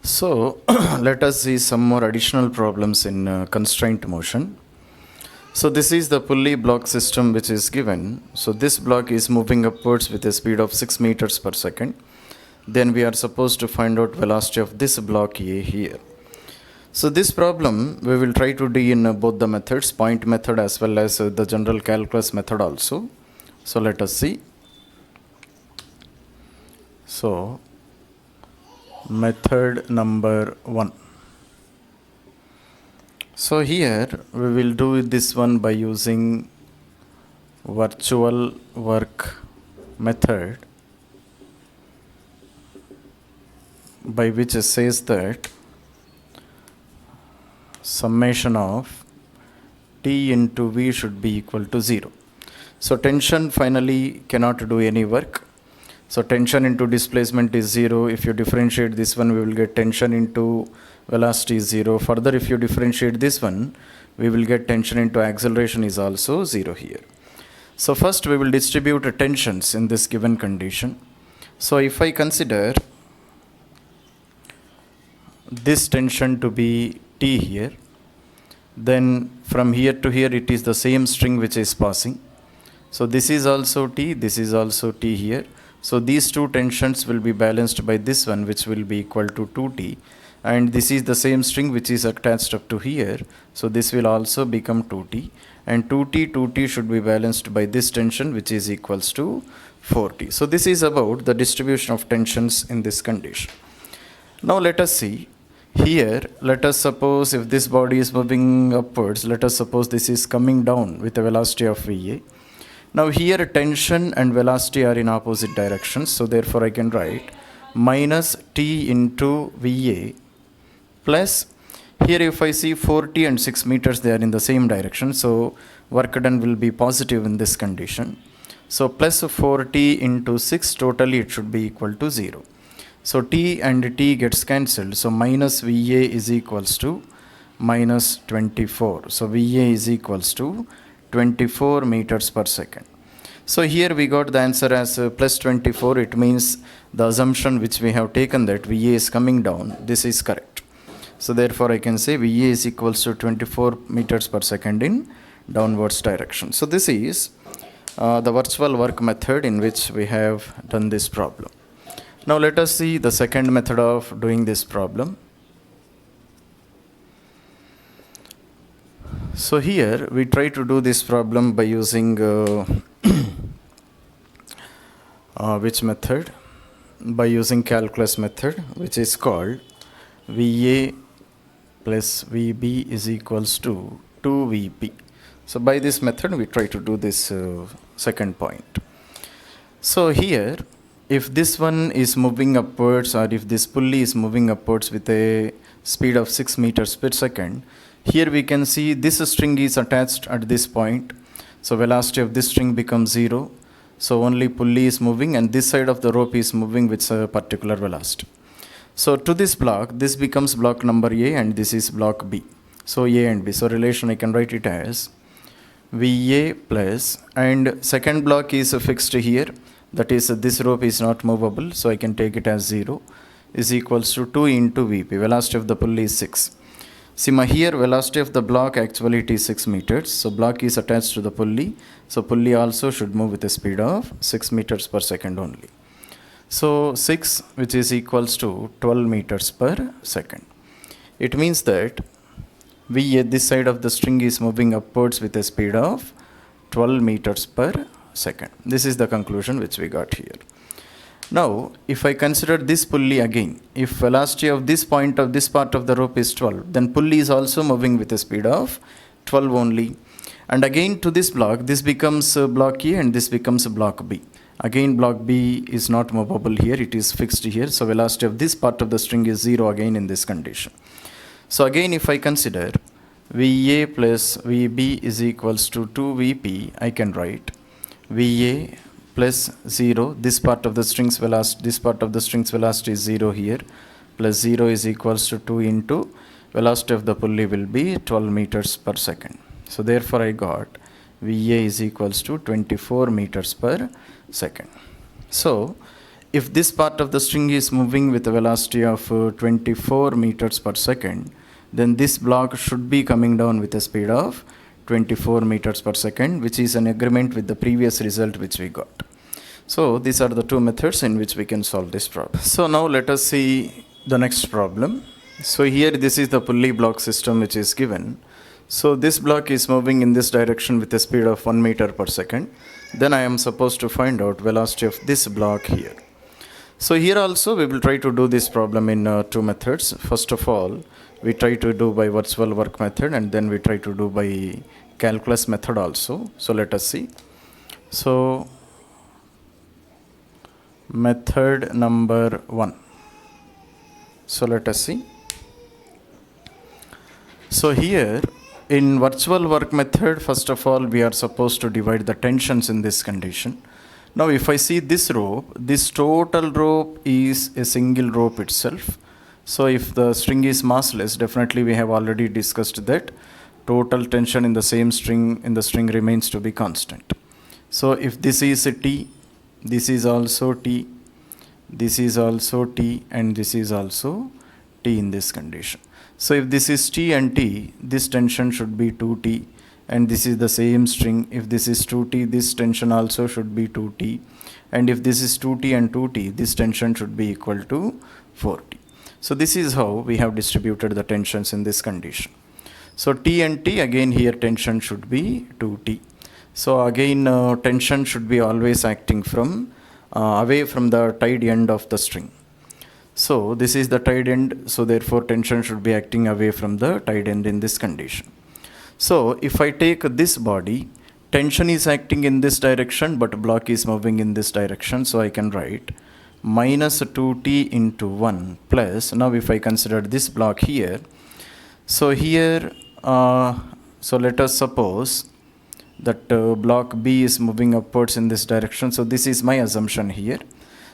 So let us see some more additional problems in constraint motion. So this is the pulley block system which is given. So this block is moving upwards with a speed of 6 meters per second. Then we are supposed to find out velocity of this block A here. So this problem we will try to do in both the methods, point method as well as the general calculus method also. So let us see. So method number 1. So here we will do this one by using virtual work method, by which it says that summation of T into V should be equal to 0. So tension finally cannot do any work. So tension into displacement is 0. If you differentiate this one, we will get tension into velocity is 0. Further, if you differentiate this one, we will get tension into acceleration is also 0 here. So first we will distribute tensions in this given condition. So if I consider this tension to be T here, then from here to here it is the same string which is passing. So this is also T, this is also T here. So these two tensions will be balanced by this one, which will be equal to 2T. And this is the same string which is attached up to here. So this will also become 2T. And 2T should be balanced by this tension, which is equals to 4T. So this is about the distribution of tensions in this condition. Now let us see. Here, let us suppose if this body is moving upwards, let us suppose this is coming down with a velocity of VA. Now here tension and velocity are in opposite directions, so therefore I can write minus T into VA plus, here if I see 4T and 6 meters, they are in the same direction, so work done will be positive in this condition. So plus 4T into 6, totally it should be equal to 0. So T and T gets cancelled, so minus VA is equals to minus 24. So VA is equals to 24 meters per second. So here we got the answer as plus 24. It means the assumption which we have taken that VA is coming down, this is correct. So therefore I can say VA is equals to 24 meters per second in downwards direction. So this is the virtual work method in which we have done this problem. Now let us see the second method of doing this problem. So here we try to do this problem by using which method? By using calculus method, which is called VA plus VB is equals to 2VP. So by this method we try to do this second point. So here, if this one is moving upwards, or if this pulley is moving upwards with a speed of 6 meters per second, here we can see this string is attached at this point. So velocity of this string becomes 0. So only pulley is moving and this side of the rope is moving with a particular velocity. So to this block, this becomes block number A and this is block B. So A and B. So relation I can write it as VA plus, and second block is fixed here. That is this rope is not movable. So I can take it as 0 is equals to 2 into VP. Velocity of the pulley is 6. See here velocity of the block actually it is 6 meters. So block is attached to the pulley. So pulley also should move with a speed of 6 meters per second only. So 6, which is equals to 12 meters per second. It means that VA, this side of the string is moving upwards with a speed of 12 meters per second. This is the conclusion which we got here. Now, if I consider this pulley again, if velocity of this point of this part of the rope is 12, then pulley is also moving with a speed of 12 only. And again to this block, this becomes block A and this becomes block B. Again block B is not movable here, it is fixed here. So velocity of this part of the string is 0 again in this condition. So again if I consider VA plus VB is equals to 2VP, I can write VA plus 0, this part of the string's velocity, is 0 here, plus 0 is equals to 2 into velocity of the pulley will be 12 meters per second. So therefore I got VA is equals to 24 meters per second. So if this part of the string is moving with a velocity of 24 meters per second, then this block should be coming down with a speed of 24 meters per second, which is an agreement with the previous result which we got. So these are the two methods in which we can solve this problem. So now let us see the next problem. So here this is the pulley block system which is given. So this block is moving in this direction with a speed of 1 meter per second. Then I am supposed to find out velocity of this block here. So here also we will try to do this problem in two methods. First of all, we try to do by virtual work method, and then we try to do by calculus method also. So let us see. So method number 1. So let us see. So here in virtual work method, first of all, we are supposed to divide the tensions in this condition. Now if I see this rope, this total rope is a single rope itself. So if the string is massless, definitely we have already discussed that total tension in the same string remains to be constant. So if this is a T, this is also T, this is also T, and this is also T in this condition. So if this is T and T, this tension should be 2T, and this is the same string. If this is 2T, this tension also should be 2T, and if this is 2T and 2T, this tension should be equal to 4T. So this is how we have distributed the tensions in this condition. So T and T, again here tension should be 2T. So again tension should be always acting from away from the tied end of the string. So this is the tied end, so therefore tension should be acting away from the tied end in this condition. So if I take this body, tension is acting in this direction, but block is moving in this direction. So I can write minus 2T into 1 plus, now if I consider this block here, so here, so let us suppose that block B is moving upwards in this direction. So this is my assumption here.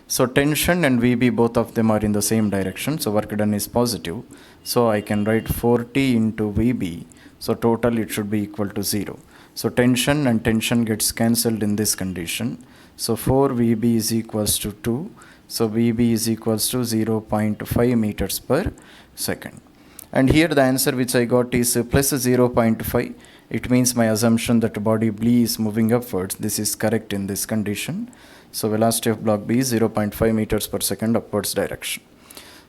So tension and VB, both of them are in the same direction. So work done is positive. So I can write 4T into VB. So total it should be equal to 0. So tension and tension gets cancelled in this condition. So 4VB is equals to 2. So VB is equals to 0.5 meters per second. And here the answer which I got is plus 0.5. It means my assumption that body B is moving upwards. This is correct in this condition. So velocity of block B is 0.5 meters per second upwards direction.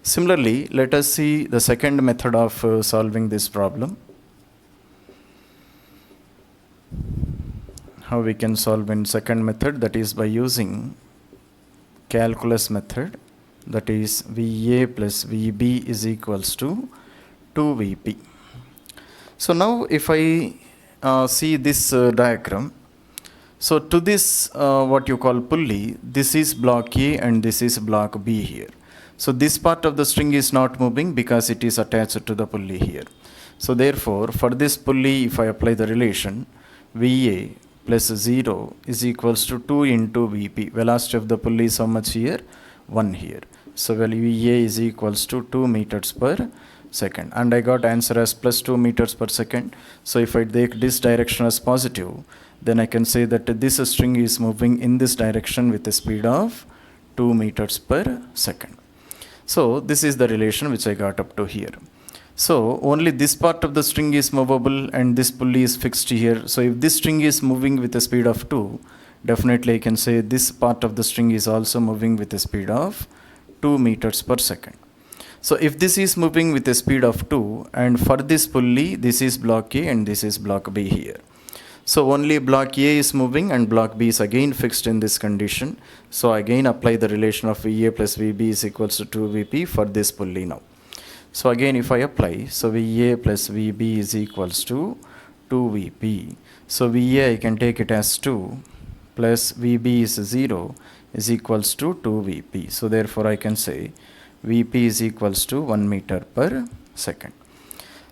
Similarly, let us see the second method of solving this problem. How we can solve in second method, that is by using calculus method, that is VA plus VB is equals to 2VP. So now if I see this diagram, so to this what you call pulley, this is block A and this is block B here. So this part of the string is not moving because it is attached to the pulley here. So therefore for this pulley, if I apply the relation VA plus 0 is equals to 2 into VP, velocity of the pulley is how much here? 1 here. So value VA is equals to 2 meters per second, and I got answer as plus 2 meters per second. So if I take this direction as positive, then I can say that this string is moving in this direction with a speed of 2 meters per second. So this is the relation which I got up to here. So only this part of the string is movable and this pulley is fixed here. So if this string is moving with a speed of 2, definitely I can say this part of the string is also moving with a speed of 2 meters per second. So if this is moving with a speed of 2, and for this pulley, this is block A and this is block B here. So only block A is moving and block B is again fixed in this condition. So again apply the relation of VA plus VB is equals to 2VP for this pulley now. So again if I apply, so VA plus VB is equals to 2VP. So VA I can take it as 2 plus VB is 0 is equals to 2VP. So therefore I can say VP is equals to 1 meter per second.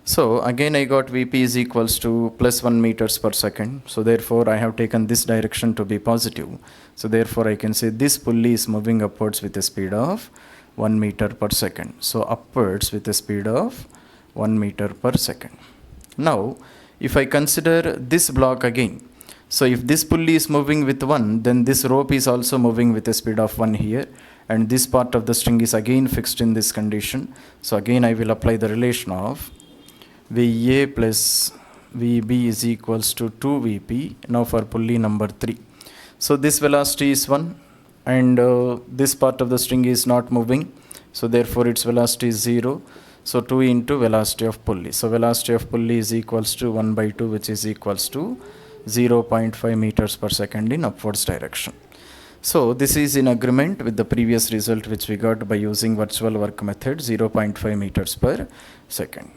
So again I got VP is equals to plus 1 meters per second. So therefore I have taken this direction to be positive. So therefore I can say this pulley is moving upwards with a speed of 1 meter per second. So upwards with a speed of 1 meter per second. Now if I consider this block again, so if this pulley is moving with 1, then this rope is also moving with a speed of 1 here, and this part of the string is again fixed in this condition. So again I will apply the relation of VA plus VB is equals to 2VP now for pulley number 3. So this velocity is 1 and this part of the string is not moving, so therefore its velocity is 0. So 2 into velocity of pulley. So velocity of pulley is equals to 1 by 2, which is equals to 0.5 meters per second in upwards direction. So this is in agreement with the previous result which we got by using virtual work method, 0.5 meters per second.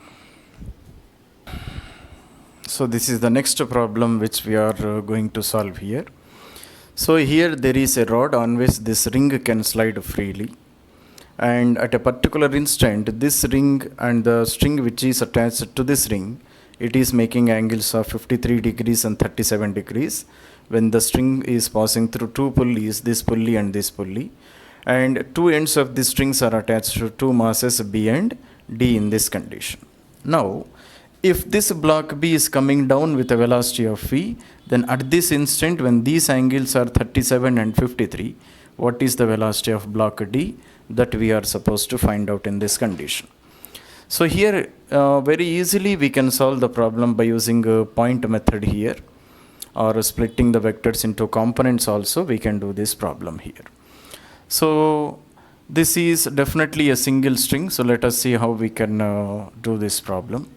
So this is the next problem which we are going to solve here. So here there is a rod on which this ring can slide freely, and at a particular instant this ring and the string which is attached to this ring, it is making angles of 53 degrees and 37 degrees when the string is passing through two pulleys, this pulley and this pulley, and two ends of the strings are attached to two masses B and D in this condition. Now if this block B is coming down with a velocity of V, then at this instant when these angles are 37 and 53, what is the velocity of block D? That we are supposed to find out in this condition. So here very easily we can solve the problem by using a point method here, or splitting the vectors into components also we can do this problem here. So this is definitely a single string, so let us see how we can do this problem.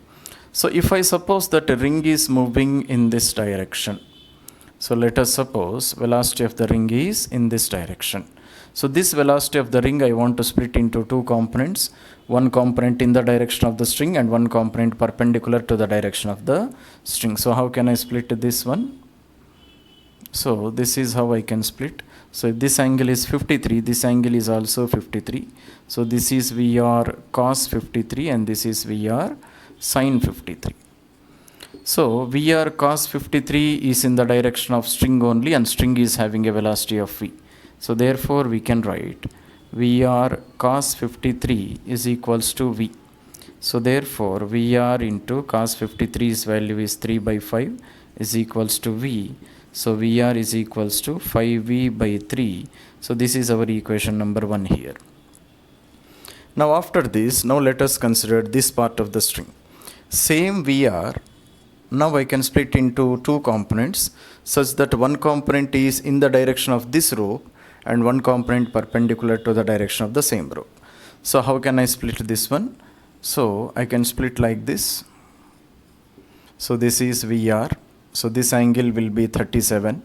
So if I suppose that a ring is moving in this direction, so let us suppose velocity of the ring is in this direction. So this velocity of the ring I want to split into two components, one component in the direction of the string and one component perpendicular to the direction of the string. So how can I split this one? So this is how I can split. So if this angle is 53, this angle is also 53. So this is VR cos 53 and this is VR sin 53. So VR cos 53 is in the direction of string only, and string is having a velocity of V. So therefore we can write VR cos 53 is equals to V. So therefore VR into cos 53's value is 3 by 5 is equals to V. So VR is equals to 5V by 3. So this is our equation number 1 here. Now after this, now let us consider this part of the string. Same VR, now I can split into two components such that one component is in the direction of this rope and one component perpendicular to the direction of the same rope. So how can I split this one? So I can split like this. So this is VR. So this angle will be 37.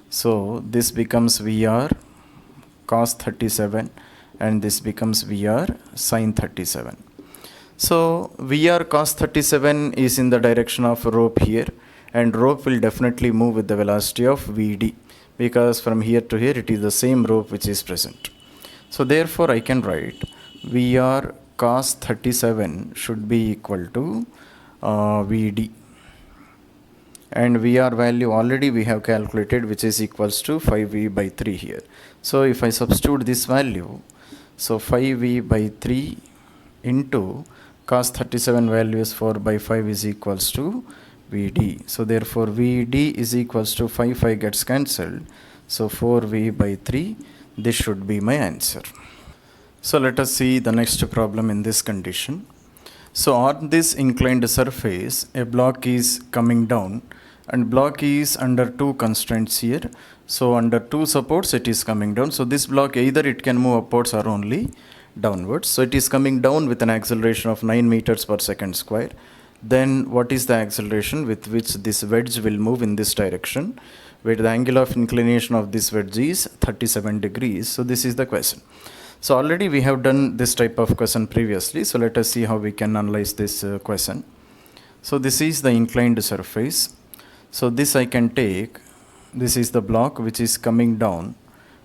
So this becomes VR cos 37 and this becomes VR sin 37. So VR cos 37 is in the direction of rope here, and rope will definitely move with the velocity of VD, because from here to here it is the same rope which is present. So therefore I can write VR cos 37 should be equal to VD, and VR value already we have calculated, which is equals to 5V by 3 here. So if I substitute this value, so 5V by 3 into cos 37 value is 4 by 5 is equals to VD. So therefore VD is equals to 5 gets cancelled. So 4V by 3, this should be my answer. So let us see the next problem in this condition. So on this inclined surface, a block is coming down, and block is under two constraints here. So under two supports it is coming down. So this block either it can move upwards or only downwards. So it is coming down with an acceleration of 9 meters per second square. Then what is the acceleration with which this wedge will move in this direction, where the angle of inclination of this wedge is 37 degrees. So this is the question. So already we have done this type of question previously. So let us see how we can analyze this question. So this is the inclined surface. So this I can take, this is the block which is coming down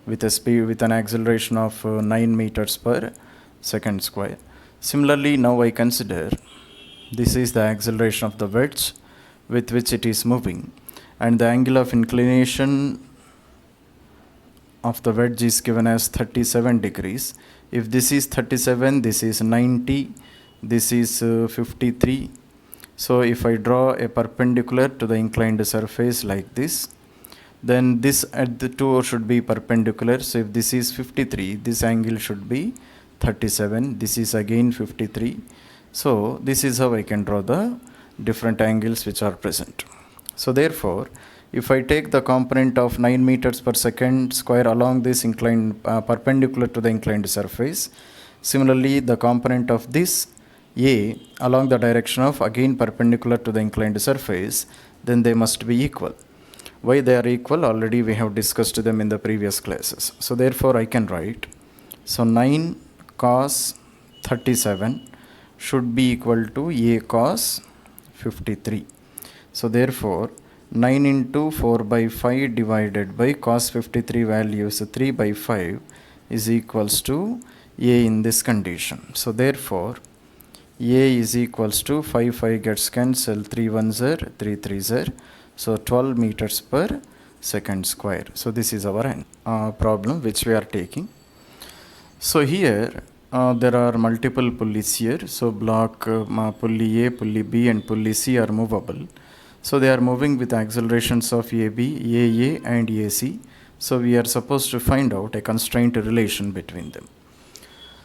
with a speed, with an acceleration of 9 meters per second square. Similarly, now I consider this is the acceleration of the wedge with which it is moving, and the angle of inclination of the wedge is given as 37 degrees. If this is 37, this is 90, this is 53. So if I draw a perpendicular to the inclined surface like this, then this at the 2 should be perpendicular. So if this is 53, this angle should be 37. This is again 53. So this is how I can draw the different angles which are present. So therefore, if I take the component of 9 meters per second square along this inclined perpendicular to the inclined surface, similarly the component of this A along the direction of again perpendicular to the inclined surface, then they must be equal. Why they are equal? Already we have discussed them in the previous classes. So therefore I can write, so 9 cos 37 should be equal to A cos 53. So therefore 9 into 4 by 5 divided by cos 53 values 3 by 5 is equals to A in this condition. So therefore A is equals to 5 gets cancelled, 3 1s are 3 3s are, so 12 meters per second square. So this is our problem which we are taking. So here there are multiple pulleys here. So block pulley A, pulley B and pulley C are movable. So they are moving with accelerations of AB, AA and AC. So we are supposed to find out a constraint relation between them.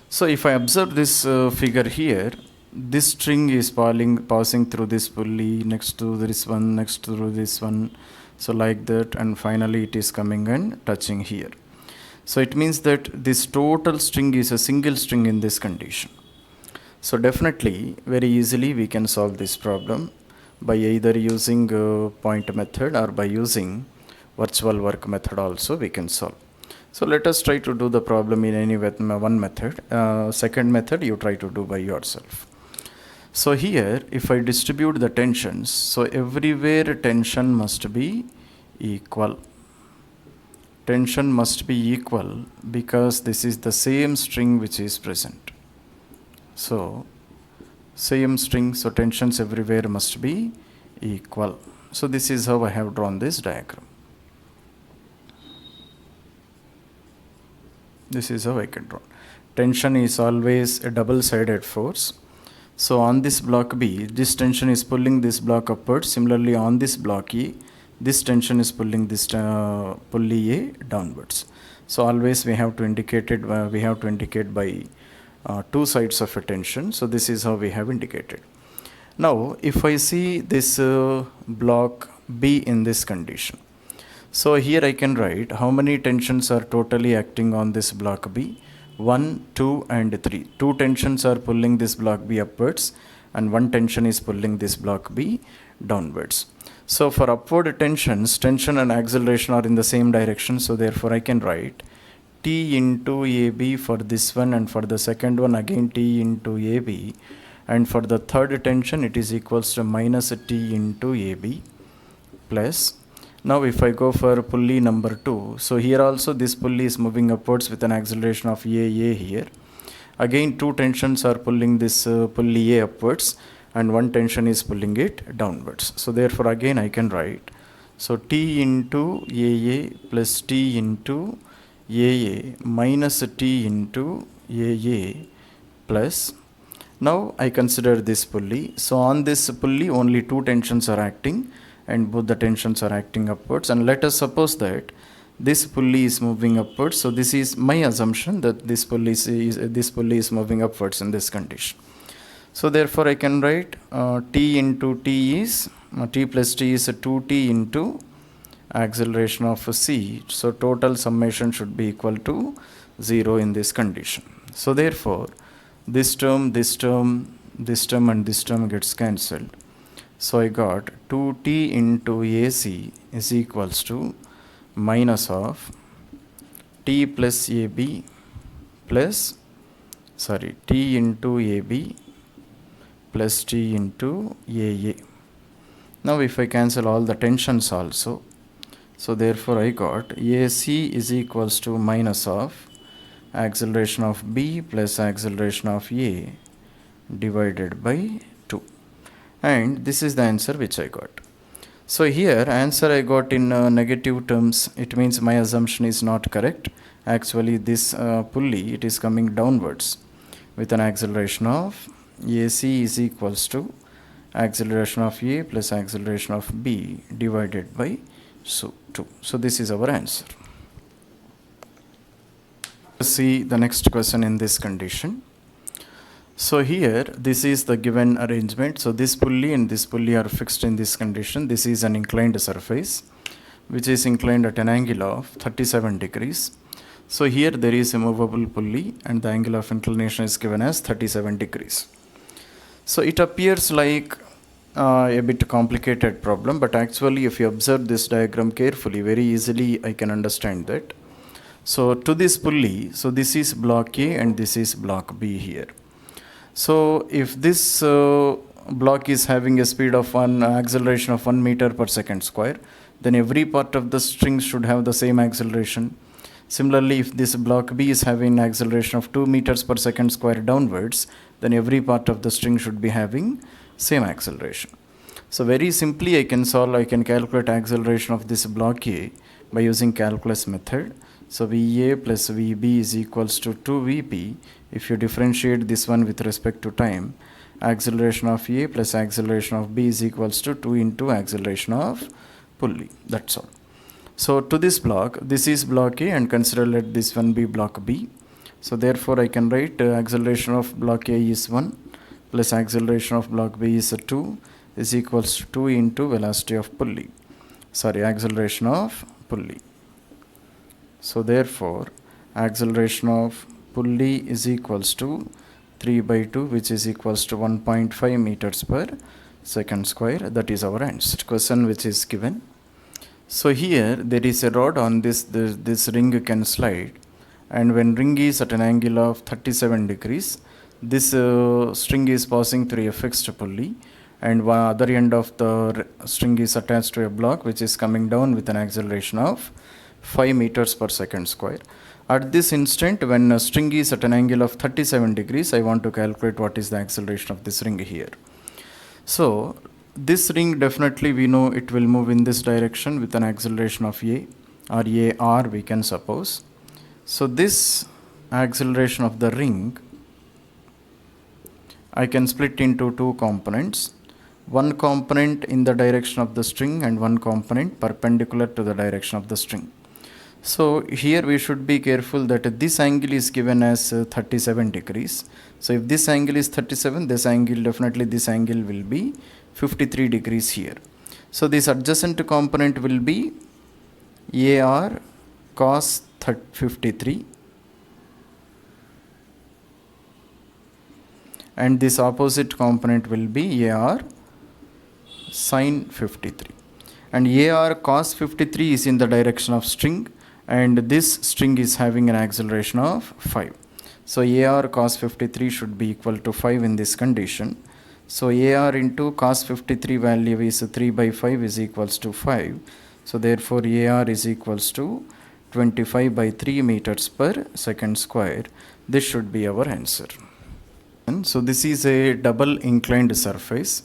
So if I observe this figure here, this string is passing through this pulley, next to this one, next to this one, so like that, and finally it is coming and touching here. So it means that this total string is a single string in this condition. So definitely very easily we can solve this problem by either using point method or by using virtual work method also we can solve. So let us try to do the problem in any one method. Second method you try to do by yourself. So here if I distribute the tensions, so everywhere tension must be equal. Tension must be equal because this is the same string which is present. So same string, so tensions everywhere must be equal. So this is how I have drawn this diagram. This is how I can draw. Tension is always a double-sided force. So on this block B, this tension is pulling this block upwards. Similarly on this block E, this tension is pulling this pulley A downwards. So always we have to indicate it. We have to indicate by two sides of a tension. So this is how we have indicated. Now if I see this block B in this condition, so here I can write how many tensions are totally acting on this block B. 1, 2 and 3. Two tensions are pulling this block B upwards and one tension is pulling this block B downwards. So for upward tensions, tension and acceleration are in the same direction. So therefore I can write T into AB for this one, and for the second one again T into AB, and for the third tension it is equals to minus T into AB plus. Now if I go for pulley number 2, so here also this pulley is moving upwards with an acceleration of AA here. Again two tensions are pulling this pulley A upwards and one tension is pulling it downwards. So therefore again I can write, so T into AA plus T into AA minus T into AA plus. Now I consider this pulley. So on this pulley only two tensions are acting and both the tensions are acting upwards, and let us suppose that this pulley is moving upwards. So this is my assumption that this pulley is moving upwards in this condition. So therefore I can write T into T is T plus T is 2T into acceleration of C. So total summation should be equal to 0 in this condition. So therefore this term, this term, this term and this term gets cancelled. So I got 2T into AC is equals to minus of T plus AB plus, T into AB plus T into AA. Now if I cancel all the tensions also, so therefore I got AC is equals to minus of acceleration of B plus acceleration of A divided by 2. And this is the answer which I got. So here answer I got in negative terms. It means my assumption is not correct. Actually this pulley, it is coming downwards with an acceleration of AC is equals to acceleration of A plus acceleration of B divided by So 2. So this is our answer. Let's see the next question in this condition. So here, this is the given arrangement. So this pulley and this pulley are fixed in this condition. This is an inclined surface, which is inclined at an angle of 37 degrees. So here there is a movable pulley and the angle of inclination is given as 37 degrees. So it appears like a bit complicated problem, but actually if you observe this diagram carefully, very easily I can understand that. So to this pulley, so this is block A and this is block B here. So if this block is having a speed of acceleration of 1 meter per second square, then every part of the string should have the same acceleration. Similarly, if this block B is having acceleration of 2 meters per second square downwards, then every part of the string should be having same acceleration. So very simply I can calculate acceleration of this block A by using calculus method. So VA plus VB is equals to 2VP. If you differentiate this one with respect to time, acceleration of A plus acceleration of B is equals to 2 into acceleration of pulley. That's all. So to this block, this is block A and consider let this one be block B. So therefore I can write acceleration of block A is 1 plus acceleration of block B is 2 is equals to 2 into velocity of pulley. Acceleration of pulley. So therefore acceleration of pulley is equals to 3 by 2, which is equals to 1.5 meters per second square. That is our answer. Question which is given. So here there is a rod on this ring can slide, and when ring is at an angle of 37 degrees, this string is passing through a fixed pulley, and one other end of the string is attached to a block which is coming down with an acceleration of 5 meters per second square. At this instant, when a string is at an angle of 37 degrees, I want to calculate what is the acceleration of this ring here. So this ring, definitely we know it will move in this direction with an acceleration of A or AR we can suppose. So this acceleration of the ring I can split into two components. One component in the direction of the string and one component perpendicular to the direction of the string. So here we should be careful that this angle is given as 37 degrees. So if this angle is 37, this angle will be 53 degrees here. So this adjacent component will be AR cos 53 and this opposite component will be AR sin 53. And AR cos 53 is in the direction of string, and this string is having an acceleration of 5. So AR cos 53 should be equal to 5 in this condition. So AR into cos 53 value is 3 by 5 is equals to 5. So therefore AR is equals to 25 by 3 meters per second square. This should be our answer. And so this is a double inclined surface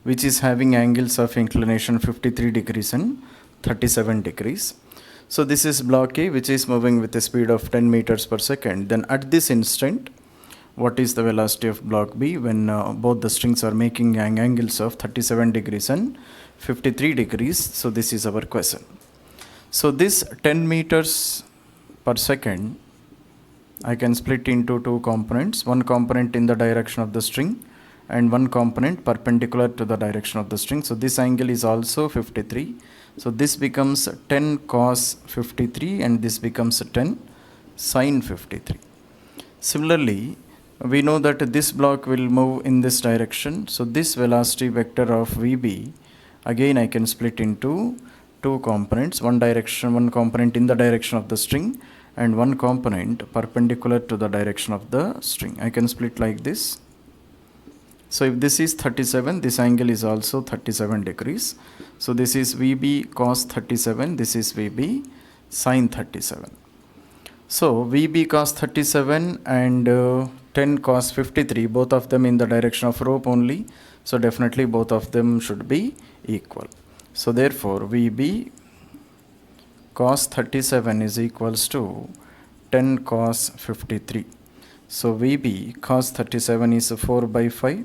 which is having angles of inclination 53 degrees and 37 degrees. So this is block A, which is moving with a speed of 10 meters per second. Then at this instant, what is the velocity of block B when both the strings are making angles of 37 degrees and 53 degrees? So this is our question. So this 10 meters per second, I can split into two components. One component in the direction of the string and one component perpendicular to the direction of the string. So this angle is also 53. So this becomes 10 cos 53 and this becomes 10 sin 53. Similarly, we know that this block will move in this direction. So this velocity vector of VB, again I can split into two components. One component in the direction of the string and one component perpendicular to the direction of the string. I can split like this. So if this is 37, this angle is also 37 degrees. So this is VB cos 37, this is VB sin 37. So VB cos 37 and 10 cos 53, both of them in the direction of rope only. So definitely both of them should be equal. So therefore VB cos 37 is equals to 10 cos 53. So VB cos 37 is 4 by 5.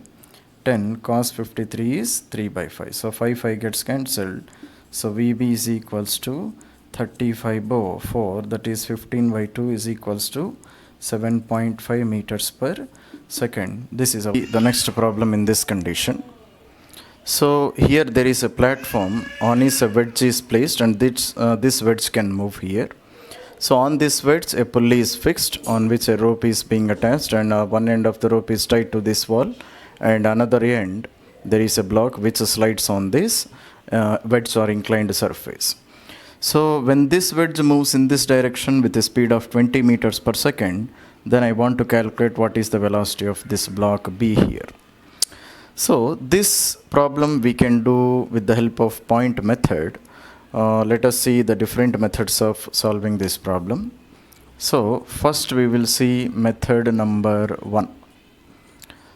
10 cos 53 is 3 by 5. So 5 gets cancelled. So VB is equals to 35 by 4, that is 15 by 2 is equals to 7.5 meters per second. This is the next problem in this condition. So here there is a platform, on is a wedge is placed, and this wedge can move here. So on this wedge a pulley is fixed on which a rope is being attached, and one end of the rope is tied to this wall, and another end there is a block which slides on this wedge or inclined surface. So when this wedge moves in this direction with a speed of 20 meters per second, then I want to calculate what is the velocity of this block B here. So this problem we can do with the help of point method. Let us see the different methods of solving this problem. So first we will see method number 1.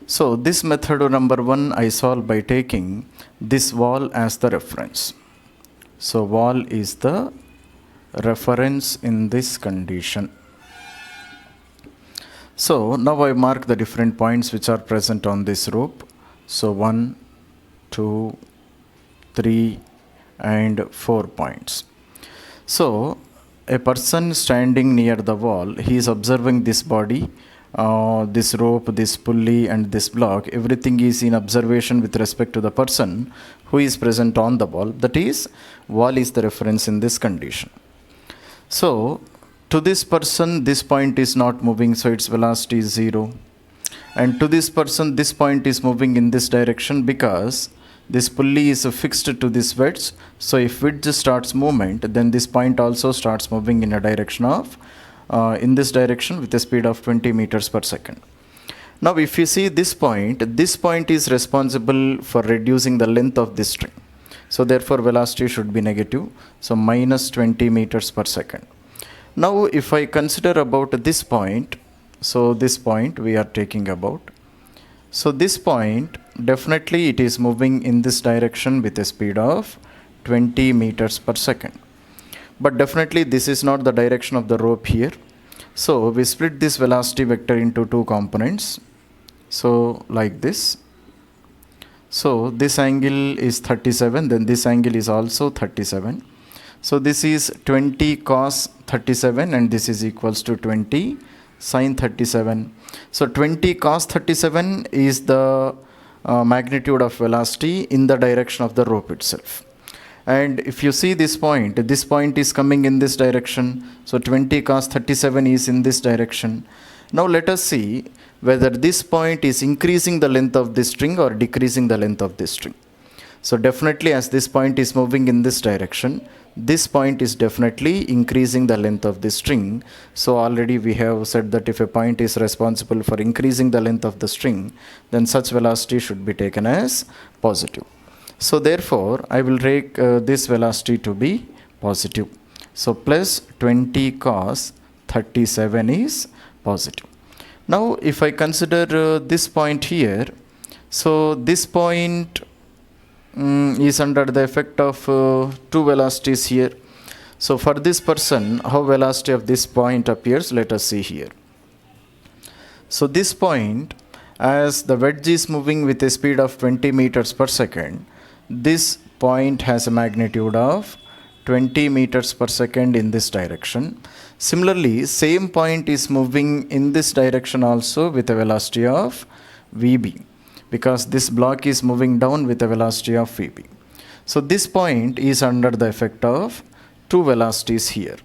So this method number 1 I solve by taking this wall as the reference. So wall is the reference in this condition. So now I mark the different points which are present on this rope. So 1, 2, 3 and 4 points. So a person standing near the wall, he is observing this body, this rope, this pulley and this block. Everything is in observation with respect to the person who is present on the wall. That is, wall is the reference in this condition. So to this person this point is not moving, so its velocity is 0. And to this person this point is moving in this direction because this pulley is fixed to this wedge. So if wedge starts movement, then this point also starts moving in a direction of in this direction with a speed of 20 meters per second. Now if you see this point is responsible for reducing the length of this string. So therefore velocity should be negative. So minus 20 meters per second. Now if I consider about this point, so this point we are taking about. So this point, definitely it is moving in this direction with a speed of 20 meters per second. But definitely this is not the direction of the rope here. So we split this velocity vector into two components. So like this. So this angle is 37, then this angle is also 37. So this is 20 cos 37 and this is equals to 20 sin 37. So 20 cos 37 is the magnitude of velocity in the direction of the rope itself. And if you see this point is coming in this direction. So 20 cos 37 is in this direction. Now let us see whether this point is increasing the length of this string or decreasing the length of this string. So definitely as this point is moving in this direction, this point is definitely increasing the length of this string. So already we have said that if a point is responsible for increasing the length of the string, then such velocity should be taken as positive. So therefore I will take this velocity to be positive. So plus 20 cos 37 is positive. Now if I consider this point here, so this point is under the effect of two velocities here. So for this person, how velocity of this point appears, let us see here. So this point, as the wedge is moving with a speed of 20 meters per second, this point has a magnitude of 20 meters per second in this direction. Similarly, same point is moving in this direction also with a velocity of VB, because this block is moving down with a velocity of VB. So this point is under the effect of two velocities here.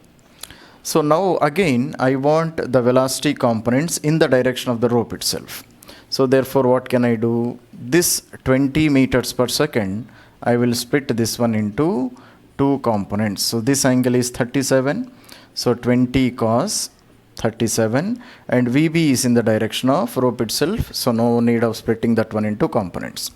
So now again I want the velocity components in the direction of the rope itself. So therefore what can I do? This 20 meters per second, I will split this one into two components. So this angle is 37. So 20 cos 37 and VB is in the direction of rope itself. So no need of splitting that one into components.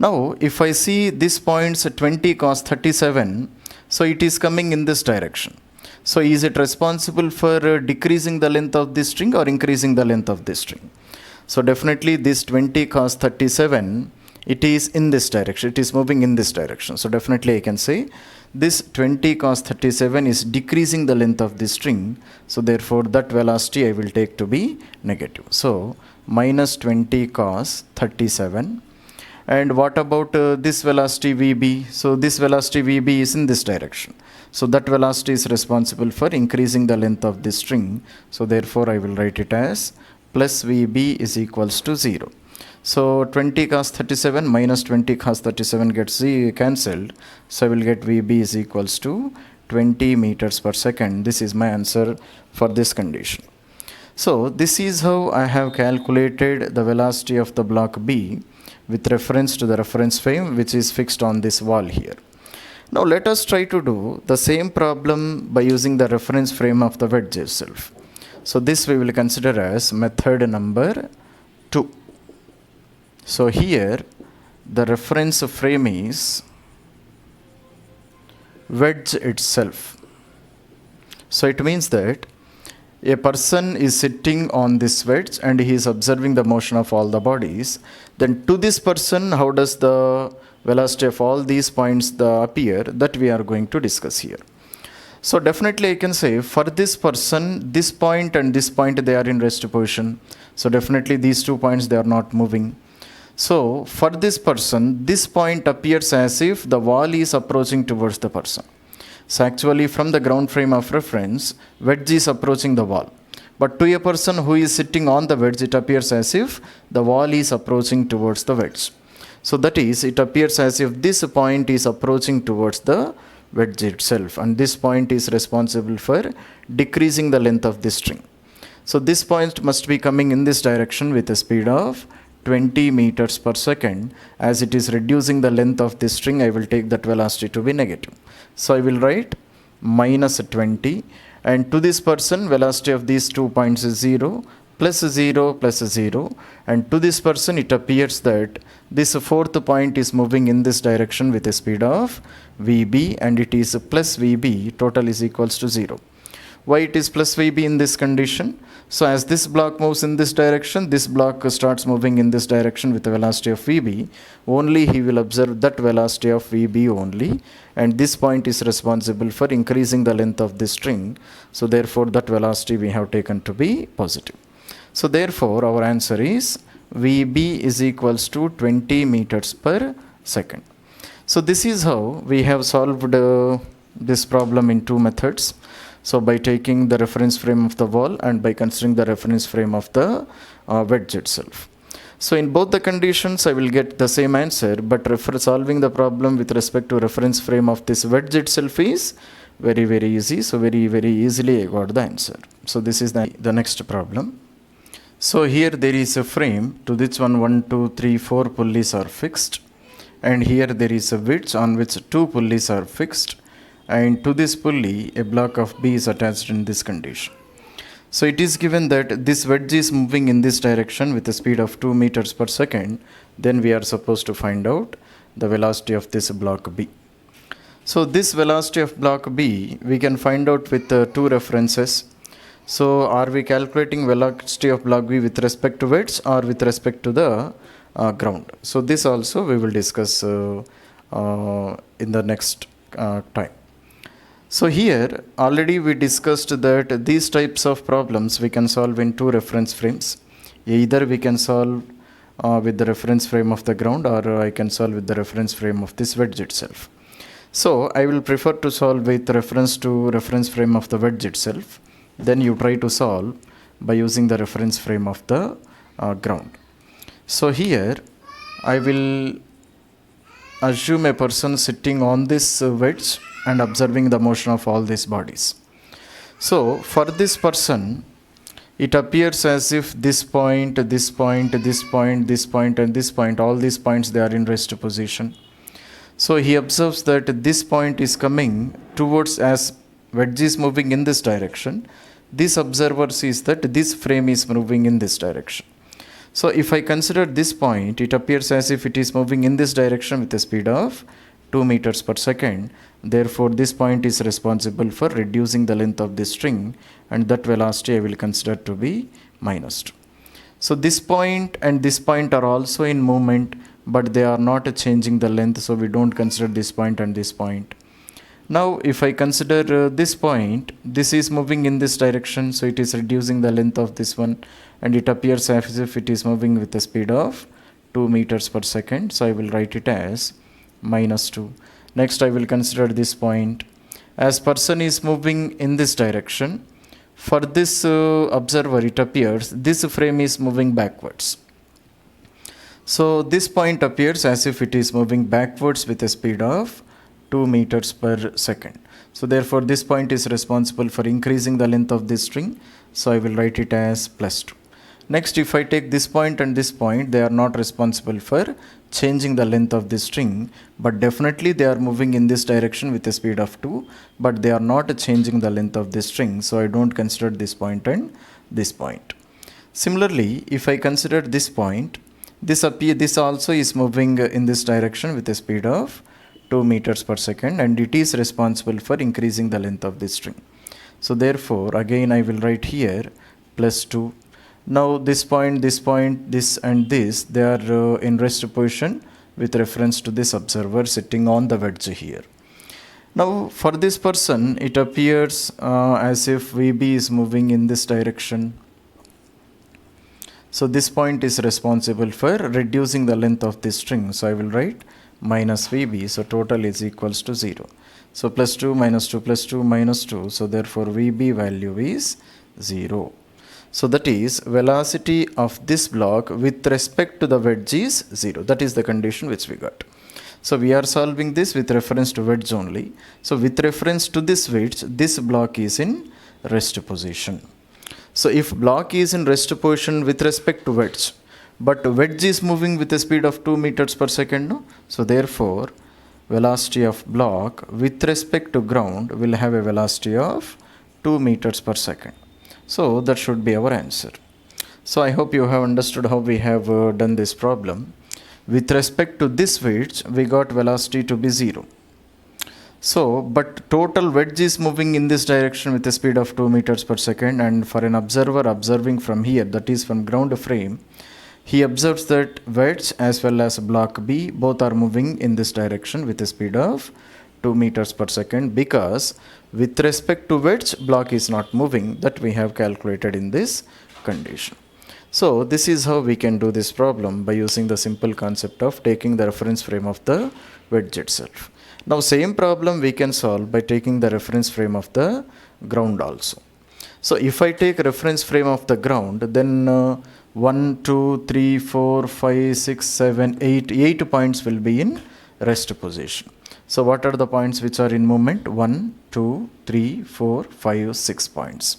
Now if I see this point's 20 cos 37, so it is coming in this direction. So is it responsible for decreasing the length of this string or increasing the length of this string? So definitely this 20 cos 37, it is in this direction, it is moving in this direction. So definitely I can say this 20 cos 37 is decreasing the length of this string. So therefore that velocity I will take to be negative. So minus 20 cos 37. And what about this velocity VB? So this velocity VB is in this direction. So that velocity is responsible for increasing the length of this string. So therefore I will write it as plus VB is equals to 0. So 20 cos 37 minus 20 cos 37 gets cancelled. So I will get VB is equals to 20 meters per second. This is my answer for this condition. So this is how I have calculated the velocity of the block B with reference to the reference frame which is fixed on this wall here. Now let us try to do the same problem by using the reference frame of the wedge itself. So this we will consider as method number 2. So here the reference frame is wedge itself. So it means that a person is sitting on this wedge and he is observing the motion of all the bodies. Then to this person, how does the velocity of all these points appear, that we are going to discuss here. So definitely I can say for this person, this point and this point, they are in rest position. So definitely these 2 points, they are not moving. So for this person, this point appears as if the wall is approaching towards the person. So actually from the ground frame of reference, wedge is approaching the wall. But to a person who is sitting on the wedge, it appears as if the wall is approaching towards the wedge. So that is, it appears as if this point is approaching towards the wedge itself. And this point is responsible for decreasing the length of this string. So this point must be coming in this direction with a speed of 20 meters per second. As it is reducing the length of this string, I will take that velocity to be negative. So I will write minus 20, and to this person velocity of these 2 points is 0, plus 0, plus 0, and to this person it appears that this 4th point is moving in this direction with a speed of VB, and it is plus VB, total is equals to 0. Why it is plus VB in this condition? So as this block moves in this direction, this block starts moving in this direction with a velocity of VB. Only he will observe that velocity of VB only, and this point is responsible for increasing the length of this string. So therefore that velocity we have taken to be positive. So therefore our answer is VB is equals to 20 meters per second. So this is how we have solved this problem in 2 methods. So by taking the reference frame of the wall and by considering the reference frame of the wedge itself. So in both the conditions I will get the same answer, but solving the problem with respect to reference frame of this wedge itself is very easy. So very easily I got the answer. So this is the next problem. So here there is a frame to this 1, 2, 3, 4 pulleys are fixed, and here there is a wedge on which 2 pulleys are fixed. And to this pulley, a block of B is attached in this condition. So it is given that this wedge is moving in this direction with a speed of 2 meters per second. Then we are supposed to find out the velocity of this block B. So this velocity of block B, we can find out with 2 references. So are we calculating velocity of block B with respect to wedge or with respect to the ground? So this also we will discuss in the next time. So here already we discussed that these types of problems we can solve in 2 reference frames. Either we can solve with the reference frame of the ground, or I can solve with the reference frame of this wedge itself. So I will prefer to solve with reference to reference frame of the wedge itself. Then you try to solve by using the reference frame of the ground. So here I will assume a person sitting on this wedge and observing the motion of all these bodies. So for this person, it appears as if this point, this point, this point, this point, and this point, all these points, they are in rest position. So he observes that this point is coming towards, as wedge is moving in this direction, this observer sees that this frame is moving in this direction. So if I consider this point, it appears as if it is moving in this direction with a speed of 2 meters per second. Therefore, this point is responsible for reducing the length of this string, and that velocity I will consider to be minus 2. So this point and this point are also in movement, but they are not changing the length, so we don't consider this point and this point. Now if I consider this point, this is moving in this direction, so it is reducing the length of this one, and it appears as if it is moving with a speed of 2 meters per second. So I will write it as -2. Next I will consider this point. As person is moving in this direction, for this observer it appears this frame is moving backwards. So this point appears as if it is moving backwards with a speed of 2 meters per second. So therefore this point is responsible for increasing the length of this string. So I will write it as +2. Next, if I take this point and this point, they are not responsible for changing the length of this string, but definitely they are moving in this direction with a speed of 2, but they are not changing the length of this string. So I don't consider this point and this point. Similarly, if I consider this point, this also is moving in this direction with a speed of 2 meters per second, and it is responsible for increasing the length of this string. So therefore, again I will write here +2. Now this point, this and this, they are in rest position with reference to this observer sitting on the wedge here. Now for this person, it appears as if VB is moving in this direction. So this point is responsible for reducing the length of this string. So I will write -VB. So total is equals to 0. So +2 -2 +2 -2. So therefore VB value is 0. So that is velocity of this block with respect to the wedge is 0. That is the condition which we got. So we are solving this with reference to wedge only. So with reference to this wedge, this block is in rest position. So if block is in rest position with respect to wedge, but wedge is moving with a speed of 2 meters per second, no? So therefore velocity of block with respect to ground will have a velocity of 2 meters per second. So that should be our answer. So I hope you have understood how we have done this problem. With respect to this wedge, we got velocity to be 0. So, but total wedge is moving in this direction with a speed of 2 meters per second, and for an observer observing from here, that is from ground frame, he observes that wedge as well as block B both are moving in this direction with a speed of 2 meters per second, because with respect to wedge, block is not moving, that we have calculated in this condition. So this is how we can do this problem by using the simple concept of taking the reference frame of the wedge itself. Now same problem we can solve by taking the reference frame of the ground also. So if I take reference frame of the ground, then 1, 2, 3, 4, 5, 6, 7, 8 points will be in rest position. So what are the points which are in movement? 1, 2, 3, 4, 5, 6 points.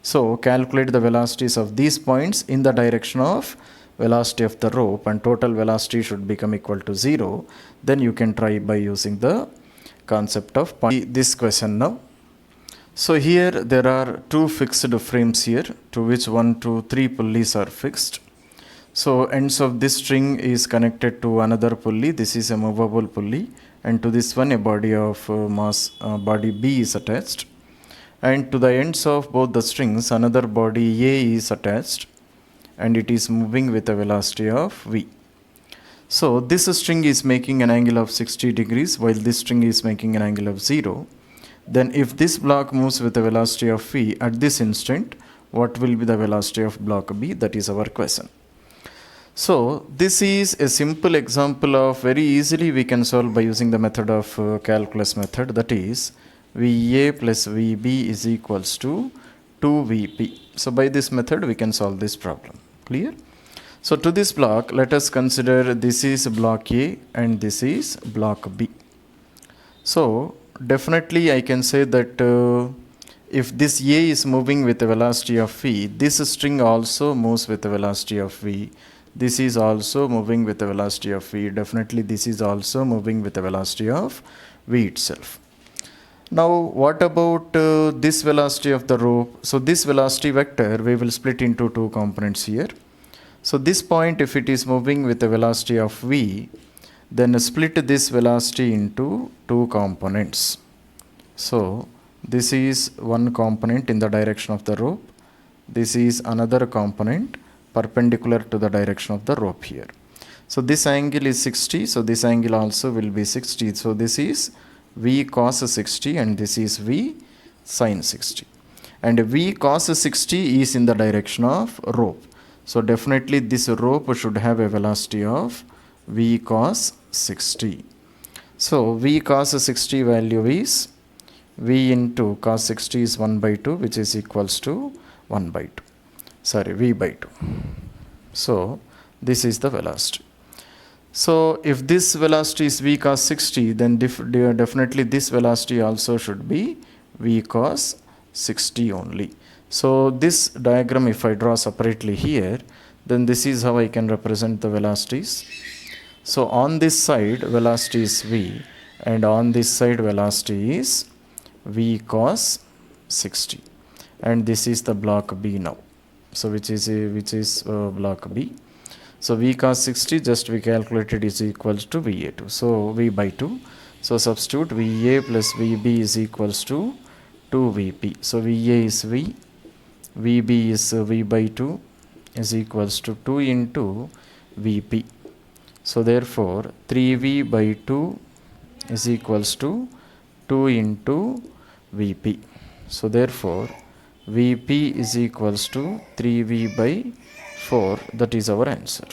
So calculate the velocities of these points in the direction of velocity of the rope, and total velocity should become equal to 0. Then you can try by using the concept of point. This question now. So here there are 2 fixed frames here, to which 1, 2, 3 pulleys are fixed. So ends of this string is connected to another pulley. This is a movable pulley, and to this one a body of mass body B is attached, and to the ends of both the strings another body A is attached, and it is moving with a velocity of V. So this string is making an angle of 60 degrees while this string is making an angle of 0. Then if this block moves with a velocity of V at this instant, what will be the velocity of block B? That is our question. So this is a simple example of very easily we can solve by using the method of calculus method, that is VA plus VB is equals to 2VP. So by this method we can solve this problem. Clear? So to this block, let us consider this is block A and this is block B. So definitely I can say that if this A is moving with a velocity of V, this string also moves with a velocity of V. This is also moving with a velocity of V. Definitely this is also moving with a velocity of V itself. Now what about this velocity of the rope? So this velocity vector we will split into 2 components here. So this point, if it is moving with a velocity of V, then split this velocity into 2 components. So this is one component in the direction of the rope. This is another component perpendicular to the direction of the rope here. So this angle is 60. So this angle also will be 60. So this is V cos 60 and this is V sin 60. And V cos 60 is in the direction of rope. So definitely this rope should have a velocity of v cos 60. So v cos 60 value is v into cos 60 is 1 by 2, which is equals to 1 by 2. Sorry, v by 2. So this is the velocity. So if this velocity is v cos 60, then definitely this velocity also should be v cos 60 only. So this diagram, if I draw separately here, then this is how I can represent the velocities. So on this side velocity is v, and on this side velocity is v cos 60, and this is the block B now. So which is block B. So v cos 60 just we calculated is equals to VA2. So v by 2. So substitute VA plus VB is equals to 2VP. So VA is V, VB is V by 2 is equals to 2 into VP. So therefore 3V by 2 is equals to 2 into VP. So therefore VP is equals to 3V by 4. That is our answer.